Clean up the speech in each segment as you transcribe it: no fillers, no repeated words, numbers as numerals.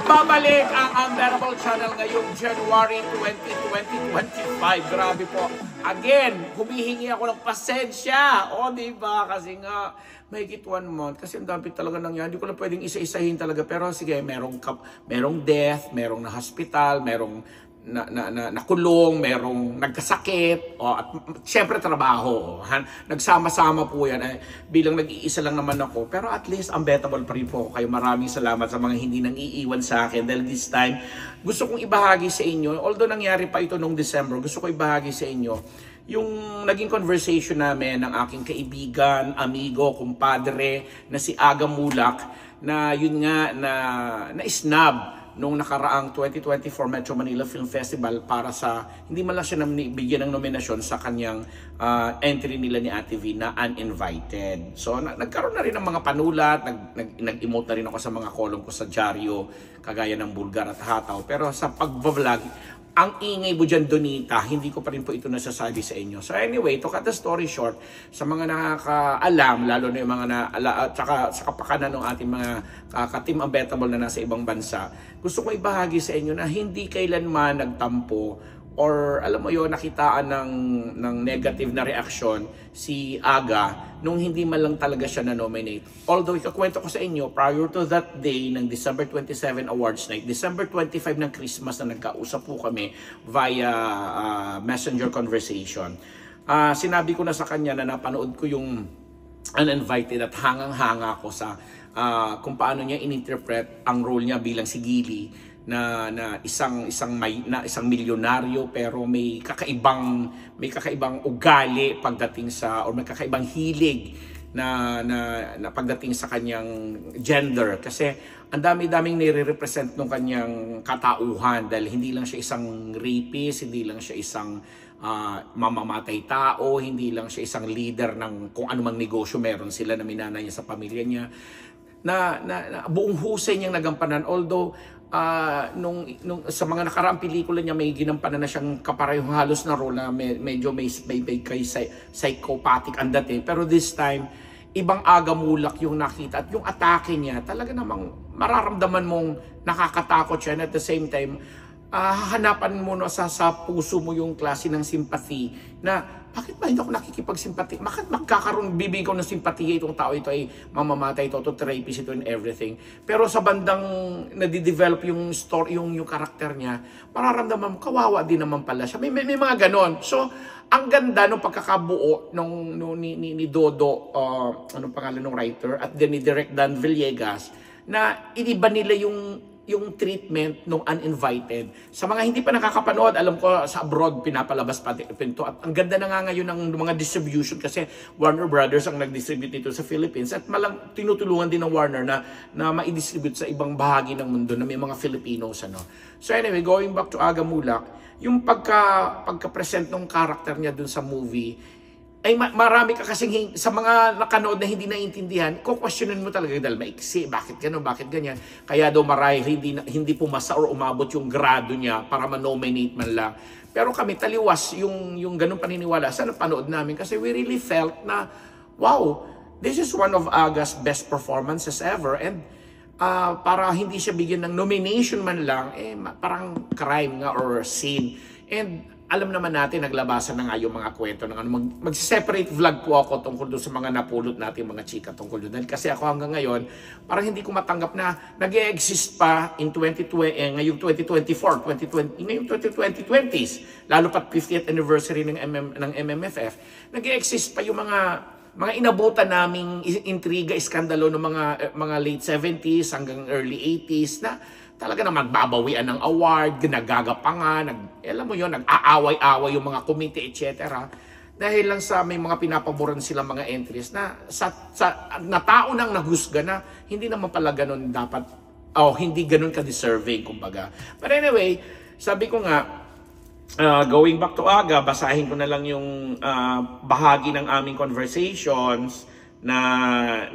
Babalik ang Unbearable Channel ngayong January 2025. Grabe po. Again, humihingi ako ng pasensya. O, diba? Kasi nga, mahigit 1 month. Kasi ang dami talaga nangyari. Hindi ko na pwedeng isa-isahin talaga. Pero sige, merong death, merong na-hospital, merong nakulong, merong nagkasakit, at syempre trabaho. Nagsama-sama po yan. Bilang nag-iisa lang naman ako, pero at least unbettable pa rin po kayo. Maraming salamat sa mga hindi nang iiwan sa akin dahil this time, gusto kong ibahagi sa inyo, although nangyari pa ito noong December, gusto ko ibahagi sa inyo yung naging conversation namin ng aking kaibigan, amigo, kumpadre na si Aga Mulak, na yun nga na-snub nung nakaraang 2024 Metro Manila Film Festival para sa, hindi man lang siya bigyan ng nominasyon sa kanyang entry nila ni Ate V na uninvited. So nagkaroon na rin ng mga panulat, nag-emote na rin ako sa mga column ko sa dyaryo, kagaya ng Bulgar at Hataw. Pero sa pag-vlog, ang ingay mo dyan, Donita, hindi ko pa rin po ito nasasabi sa inyo. So anyway, to cut the story short, sa mga nakakaalam, lalo na yung mga at saka sa kapakanan ng ating mga ka-team unbettable na nasa ibang bansa, gusto ko ibahagi sa inyo na hindi kailanman nagtampo or alam mo yun, nakitaan ng negative na reaksyon si Aga nung hindi man lang talaga siya na-nominate. Although ikakwento ko sa inyo, prior to that day ng December 27 Awards Night, December 25 ng Christmas na nagkausap po kami via messenger conversation. Sinabi ko na sa kanya na napanood ko yung uninvited at hangang-hanga ko sa kung paano niya ininterpret ang role niya bilang si Gili na isang milyonaryo pero may kakaibang ugali pagdating sa, or may kakaibang hilig na pagdating sa kanyang gender, kasi ang dami-daming nire-represent ng kanyang katauhan, dahil hindi lang siya isang rapist, hindi lang siya isang mamamatay tao, hindi lang siya isang leader ng kung anumang negosyo meron sila na minana niya sa pamilya niya, na buong husay niyang nagampanan. Although nung sa mga nakaraang pelikula niya may ginampanan na siyang kaparehong halos na role na medyo may kay psychopathic ang dating, pero this time ibang Aga Mulak yung nakita, at yung atake niya talaga namang mararamdaman mong nakakatakot siya, and at the same time hahanapan mo sa puso mo yung klase ng sympathy na bakit ba hindi ako nakikipagsimpati? Bakit bibigyan ko ng simpatiya itong tao ito ay mamamatay ito, rapist ito and everything. Pero sa bandang nadidevelop yung story, yung karakter niya, mararamdaman mo, kawawa din naman pala siya. May mga ganon. So, ang ganda ng pagkakabuo ni Dodo, anong pangalan ng writer, at then ni Direk Dan Villegas, na iniba nila yung treatment ng uninvited. Sa mga hindi pa nakakapanood, alam ko sa abroad pinapalabas pa ito. At ang ganda na nga ngayon ng mga distribution, kasi Warner Brothers ang nag-distribute dito sa Philippines, at tinutulungan din ng Warner na ma-distribute sa ibang bahagi ng mundo na may mga Filipinos. So anyway, going back to Aga Mulak, yung pagka-present ng character niya dun sa movie, ay marami ka kasing sa mga nakanood na hindi naiintindihan, kukwestiyonin mo talaga dahil maiksi, bakit gano'n, bakit ganyan. Kaya daw marahil hindi pumasa or umabot yung grado niya para ma-nominate man lang. Pero kami taliwas yung ganung paniniwala sa napanood namin, kasi we really felt na wow, this is one of Aga's best performances ever, and para hindi siya bigyan ng nomination man lang, parang crime nga or sin. And alam naman natin, naglabasan na nga yung mga kwento ng mag-separate vlog po ako tungkol doon sa mga napulot natin mga chika tungkol doon. Kasi ako hanggang ngayon, parang hindi ko matanggap na nag-e-exist pa in ngayong 2024, ngayong 2020s, lalo pat 50th anniversary ng MMFF, nag-e-exist pa yung mga inabutan naming intriga, iskandalo ng mga late 70s hanggang early 80s na talaga na magbabawian ng award, nagagapangan, alam mo yun, nag-aaway-aaway yung mga committee, etc. Dahil lang sa may mga pinapaboran silang mga entries na na tao nang naghusga na hindi naman pala ganun dapat, hindi ganun ka-deserving, kumbaga. But anyway, sabi ko nga, going back to Aga, basahin ko na lang yung bahagi ng aming conversations na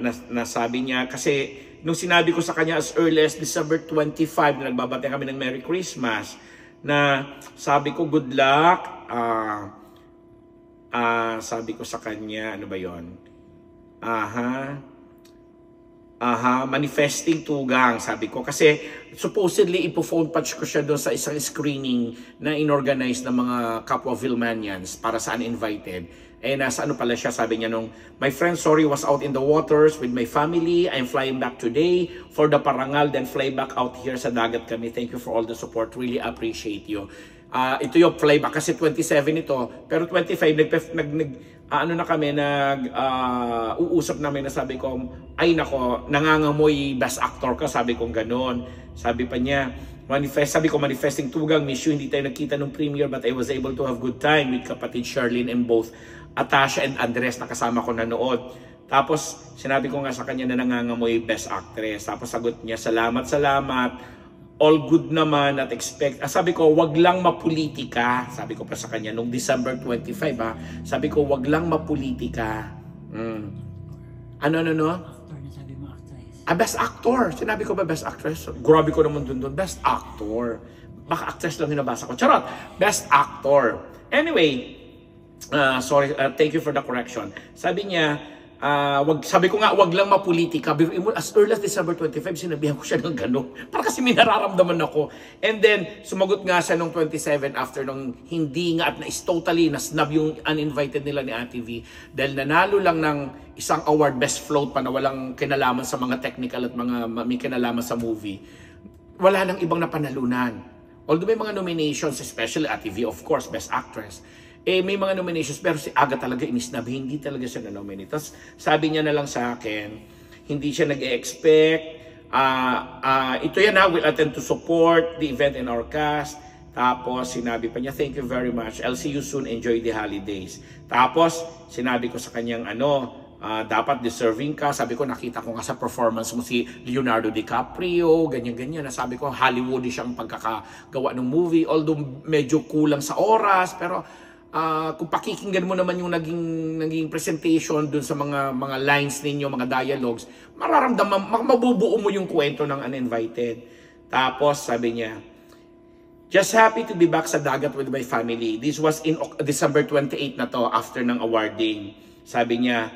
sabi niya, kasi nung sinabi ko sa kanya as early as December 25 na nagbabate kami ng Merry Christmas, na sabi ko good luck, Ah, sabi ko sa kanya, ano ba yon? manifesting tugang, sabi ko. Kasi supposedly ipo-phone patch ko siya doon sa isang screening na inorganize ng mga kapwa Vilmanians para sa uninvited. Eh nasa ano pala siya, sabi niya nung, my friend, sorry, was out in the waters with my family. I'm flying back today for the parangal, then fly back out here sa dagat kami. Thank you for all the support. Really appreciate you. Ito yung flyback kasi 27 ito, pero 25 uusap namin na sabi ko, ay nako, nangangamoy best actor ka, sabi ko ganoon. Sabi pa niya, manifesting tugang, miss you, hindi tayo nakita nung premiere but I was able to have good time with kapatid Charlene and both Atasha and Andres na kasama ko nanood. Tapos sinabi ko nga sa kanya na nangangamoy best actress. Tapos sagot niya, salamat, all good naman at expect. Sabi ko, wag lang mapolitika. Sabi ko pa sa kanya nung December 25 Sabi ko, wag lang mapolitika. Ano? Actor na sabi mo, actress. Best actor. Sinabi ko ba best actress? Grabe ko naman dun. Best actor. Baka actress lang yung nabasa ko. Charot. Best actor. Anyway, sorry, thank you for the correction. Sabi niya, sabi ko nga, wag lang mapolitika. As early as December 25, sinabihan ko siya ng gano'n. Para kasi may nararamdaman ako. And then, sumagot nga siya nung 27 after nung hindi nga at is totally nasnab yung uninvited nila ni Ate V. Dahil nanalo lang ng isang award, best float pa na walang kinalaman sa mga technical at mga may kinalaman sa movie. Wala nang ibang napanalunan. Although may mga nominations, especially Ate V, of course, best actress. May mga nominations, pero si Aga talaga inisnab, hindi talaga siya na-nominate. Tapos sabi niya na lang sa akin, hindi siya nag-expect, ito yan will attend to support the event in our cast. Tapos sinabi pa niya, thank you very much, I'll see you soon, enjoy the holidays. Tapos sinabi ko sa kanyang dapat deserving ka. Sabi ko, nakita ko nga sa performance mo si Leonardo DiCaprio, ganyan-ganyan. Sabi ko, Hollywood siyang pagkakagawa ng movie, although medyo kulang sa oras, pero kung pakikinggan mo naman yung naging presentation dun sa mga lines ninyo, mga dialogues, mararamdaman, mabubuo mo yung kwento ng uninvited. Tapos sabi niya, just happy to be back sa dagat with my family. This was in December 28 na to, after ng awarding. Sabi niya,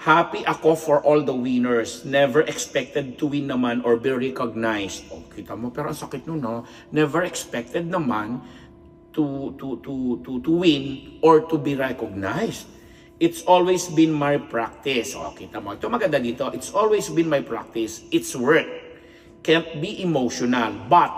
happy ako for all the winners. Never expected to win naman or be recognized. Oh, kita mo, pero ang sakit nun, no? Never expected naman to win or to be recognized. It's always been my practice. O, kita mo. Ito maganda dito. It's always been my practice. It's work. Can't be emotional. But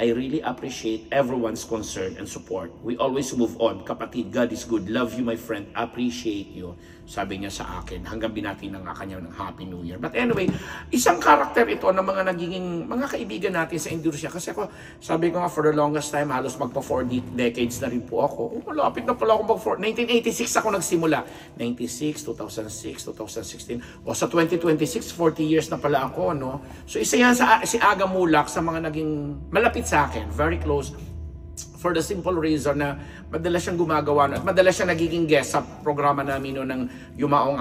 I really appreciate everyone's concern and support. We always move on. Kapatid, God is good. Love you, my friend. Appreciate you. Sabi niya sa akin. Hanggang binati na nga kanya ng Happy New Year. But anyway, isang karakter ito ng mga nagiging mga kaibigan natin sa industry. Kasi ako, sabi ko nga, for the longest time, halos magpa 4 decades na rin po ako. Malapit na pala ako mag 1986 ako nagsimula. 96, 2006, 2016. O sa 2026, 40 years na pala ako, no? So isa yan si Aga Mulak sa mga naging malapit sa akin, very close. For the simple reason na madalas siyang gumagawa at madalas siya nagiging guest sa programa namin no, ng Yumaong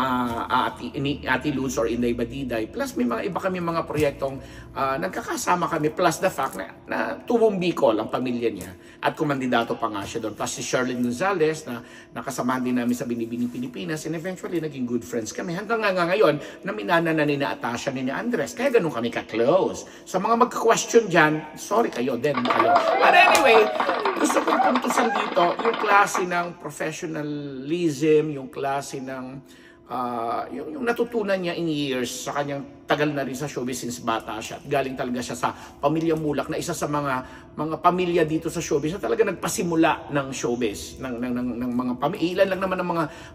Ati Luz or Inday Badiday. Plus may mga iba kami mga proyektong nagkakasama kami. Plus the fact na tuwong Bicol ang pamilya niya. At kumandidato pa nga siya doon. Plus si Sherlyn Gonzalez na nakasamahan din namin sa Binibining Pilipinas. And eventually naging good friends kami. Hanggang nga ngayon, naminana na ni Atasha ni Andres. Kaya ganun kami ka-close. Sa mga magka-question dyan, sorry kayo, then kayo. But anyway, gusto kong puntusan dito yung klase ng professionalism, yung klase ng yung natutunan niya in years sa kanyang tagal na rin sa showbiz since bata siya. At galing talaga siya sa pamilya Mulak na isa sa mga pamilya dito sa showbiz na talaga nagpasimula ng showbiz ng mga pamilya. Ilan lang naman ng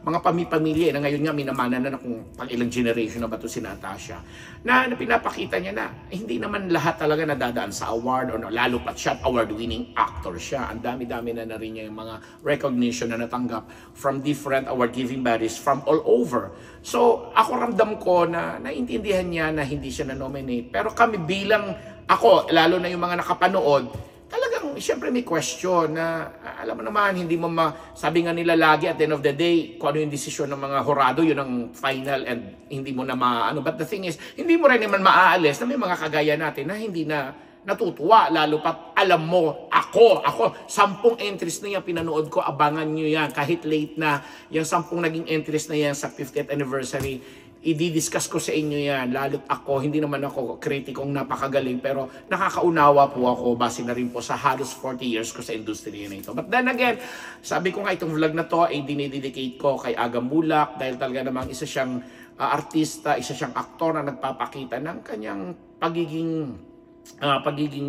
mga pamilya na ngayon nga minamana na kung pang ilang generation na ba ito si Natasha. Na pinapakita niya na hindi naman lahat talaga nadadaan sa award or lalo pat siya award-winning actor siya. Ang dami-dami na rin niya yung mga recognition na natanggap from different award-giving bodies from all over. So, ako ramdam ko na naintindihan niya na hindi siya na-nominate. Pero kami bilang ako, lalo na yung mga nakapanood, talagang siyempre may question na alam mo naman, hindi mo sabi nga nila lagi at the end of the day, kung ano yung desisyon ng mga horado, yun ang final and hindi mo na But the thing is, hindi mo rin naman maaalis na may mga kagaya natin na hindi na natutuwa, lalo pat alam mo, ako, 10 entries na yan pinanood ko, abangan nyo yan, kahit late na, yung 10 naging entries na yan sa 50th anniversary, i-discuss ko sa inyo yan. Lalo't ako, hindi naman ako kritikong napakagaling, pero nakakaunawa po ako base na rin po sa halos 40 years ko sa industriya na ito. But then again, sabi ko nga itong vlog na to ay dinededicate ko kay Aga Mulak dahil talaga namang isa siyang artista, isa siyang aktor na nagpapakita ng kanyang pagiging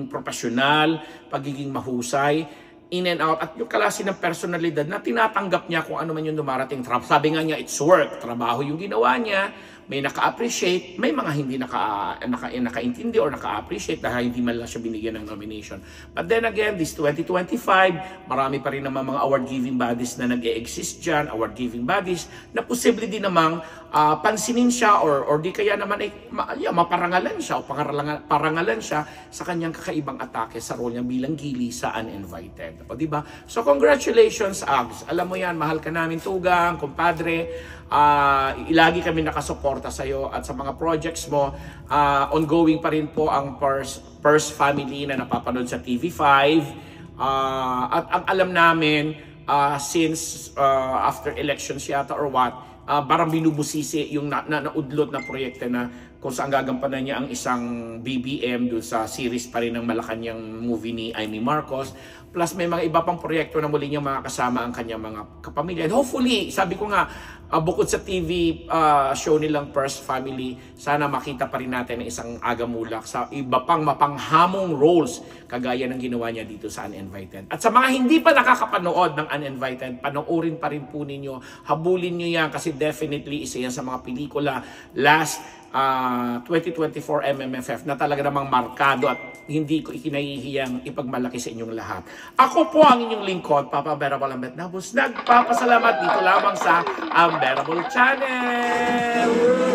profesional, pagiging mahusay, in and out, at yung klase ng personalidad na tinatanggap niya kung ano man yung dumarating. Sabi nga niya, it's work, trabaho yung ginawa niya, may naka-appreciate, may mga hindi nakaintindi or naka-appreciate dahil hindi man lang siya binigyan ng nomination. But then again, this 2025, marami pa rin naman mga award-giving bodies na nag-e-exist dyan, award-giving bodies, na posible din namang pansinin siya or di kaya naman maparangalan siya o parangalan siya sa kanyang kakaibang atake sa role niya bilang gili sa Uninvited. O, diba? So, congratulations, Ags. Alam mo yan, mahal ka namin, Tugang, kumpadre. Ilagi kami nakasuporta sa iyo at sa mga projects mo. Ongoing pa rin po ang Purse Family na napapanood sa TV5. At ang alam namin, since after elections yata or what, parang binubusisi yung naudlot na proyekto na kung saan gagampanan niya ang isang BBM doon sa series pa rin ng Malacanang movie ni Amy Marcos. Plus may mga iba pang proyekto na muli niyang makakasama ang kanyang mga kapamilya. And hopefully, sabi ko nga, bukod sa TV show nilang First Family, sana makita pa rin natin ang isang Aga Mulak sa iba pang mapanghamong roles kagaya ng ginawa niya dito sa Uninvited. At sa mga hindi pa nakakapanood ng Uninvited, panoorin pa rin po ninyo, habulin niyo yan kasi definitely isa yan sa mga pelikula last 2024 MMFF na talaga namang markado at hindi ko ikinahihiyang ipagmalaki sa inyong lahat. Ako po ang inyong lingkod, Papa Unbearable Ambet Nabus, nagpapasalamat dito lamang sa Unbearable Channel!